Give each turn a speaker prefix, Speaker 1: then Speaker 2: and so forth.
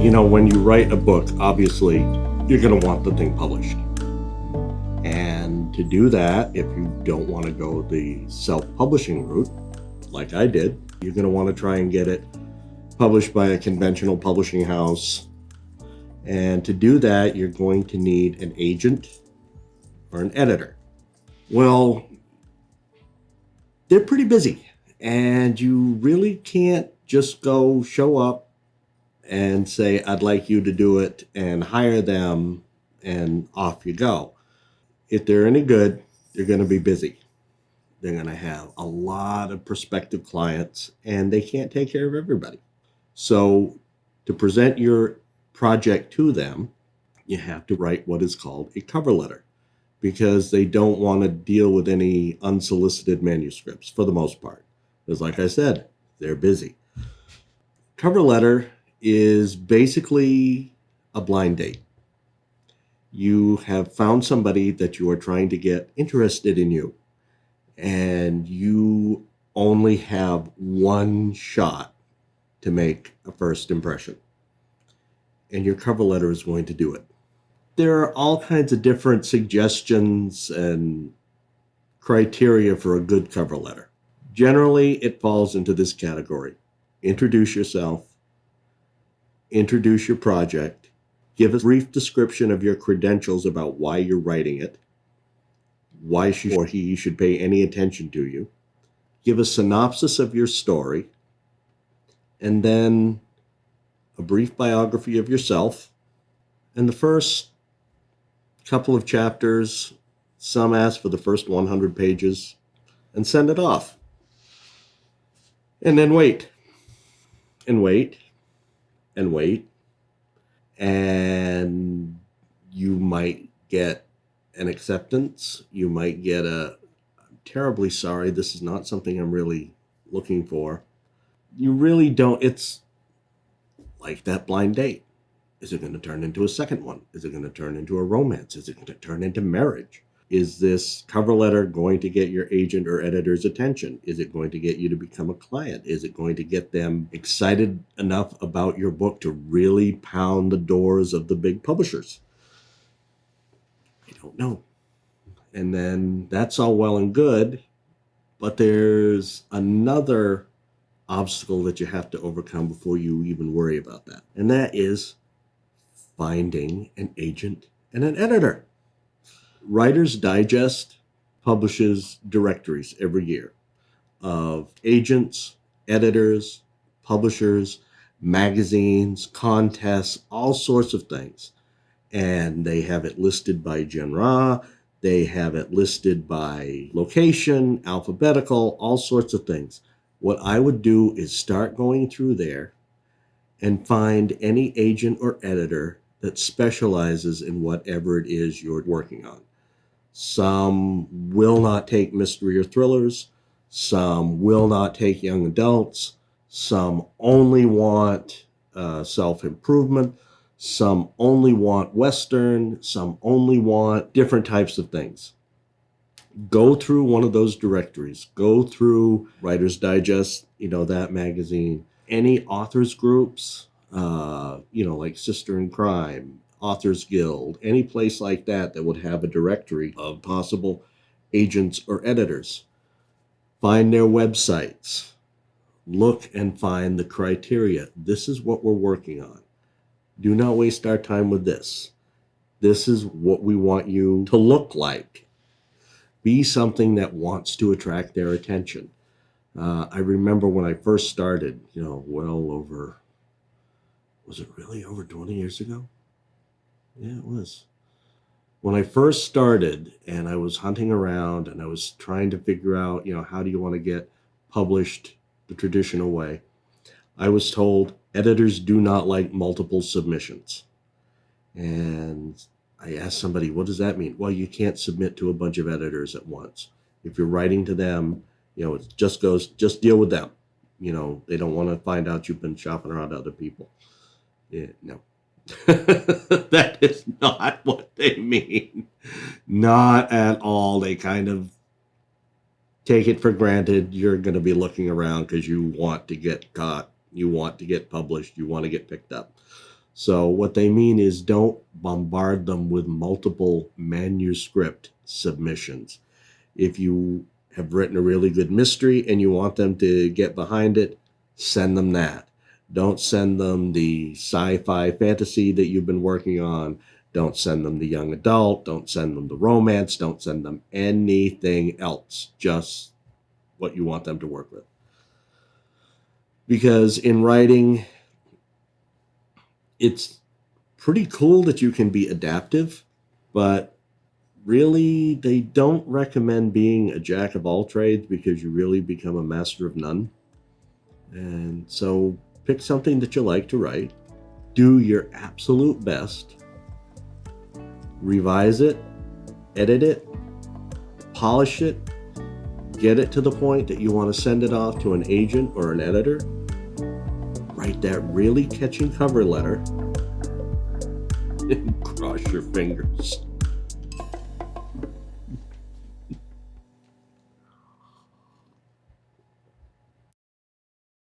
Speaker 1: When you write a book, obviously, you're going to want the thing published. And to do that, if you don't want to go the self-publishing route, like I did, you're going to want to try and get it published by a conventional publishing house. And to do that, you're going to need an agent or an editor. Well, they're pretty busy, and you really can't just go show up and say, I'd like you to do it, and hire them, and off you go. If they're any good, they're going to be busy. They're going to have a lot of prospective clients, and they can't take care of everybody. So to present your project to them, you have to write what is called a cover letter, because they don't want to deal with any unsolicited manuscripts for the most part. Because like I said, they're busy. Cover letter is basically a blind date. You have found somebody that you are trying to get interested in you, and you only have one shot to make a first impression. And your cover letter is going to do it. There are all kinds of different suggestions and criteria for a good cover letter. Generally, it falls into this category. Introduce yourself, introduce your project, give a brief description of your credentials about why you're writing it, why she or he should pay any attention to you, give a synopsis of your story, and then a brief biography of yourself. And the first couple of chapters, some ask for the first 100 pages, and send it off. And then wait, and wait, and wait. And you might get an acceptance. You might get I'm terribly sorry, this is not something I'm really looking for. You really don't. It's like that blind date. Is it going to turn into a second one? Is it going to turn into a romance? Is it going to turn into marriage? Is this cover letter going to get your agent or editor's attention? Is it going to get you to become a client? Is it going to get them excited enough about your book to really pound the doors of the big publishers? I don't know. And then that's all well and good, but there's another obstacle that you have to overcome before you even worry about that. And that is finding an agent and an editor. Writer's Digest publishes directories every year of agents, editors, publishers, magazines, contests, all sorts of things. And they have it listed by genre, they have it listed by location, alphabetical, all sorts of things. What I would do is start going through there and find any agent or editor that specializes in whatever it is you're working on. Some will not take mystery or thrillers. Some will not take young adults. Some only want self-improvement. Some only want Western. Some only want different types of things. Go through one of those directories. Go through Writer's Digest, that magazine. Any authors groups, like Sister in Crime, Authors Guild, any place like that would have a directory of possible agents or editors. Find their websites. Look and find the criteria. This is what we're working on. Do not waste our time with this. This is what we want you to look like. Be something that wants to attract their attention. I remember when I first started, was it really over 20 years ago? Yeah, it was. When I first started and I was hunting around and I was trying to figure out, how do you want to get published the traditional way, I was told editors do not like multiple submissions. And I asked somebody, what does that mean? Well, you can't submit to a bunch of editors at once. If you're writing to them, it just deal with them. They don't want to find out you've been shopping around other people. Yeah, no. That is not what they mean. Not at all. They kind of take it for granted you're going to be looking around because you want to get caught. You want to get published. You want to get picked up. So what they mean is don't bombard them with multiple manuscript submissions. If you have written a really good mystery and you want them to get behind it, send them that. Don't send them the sci-fi fantasy that you've been working on. Don't send them the young adult. Don't send them the romance. Don't send them anything else. Just what you want them to work with. Because in writing, it's pretty cool that you can be adaptive, but really they don't recommend being a jack of all trades because you really become a master of none. And so pick something that you like to write, do your absolute best, revise it, edit it, polish it, get it to the point that you want to send it off to an agent or an editor, write that really catching cover letter, and cross your fingers.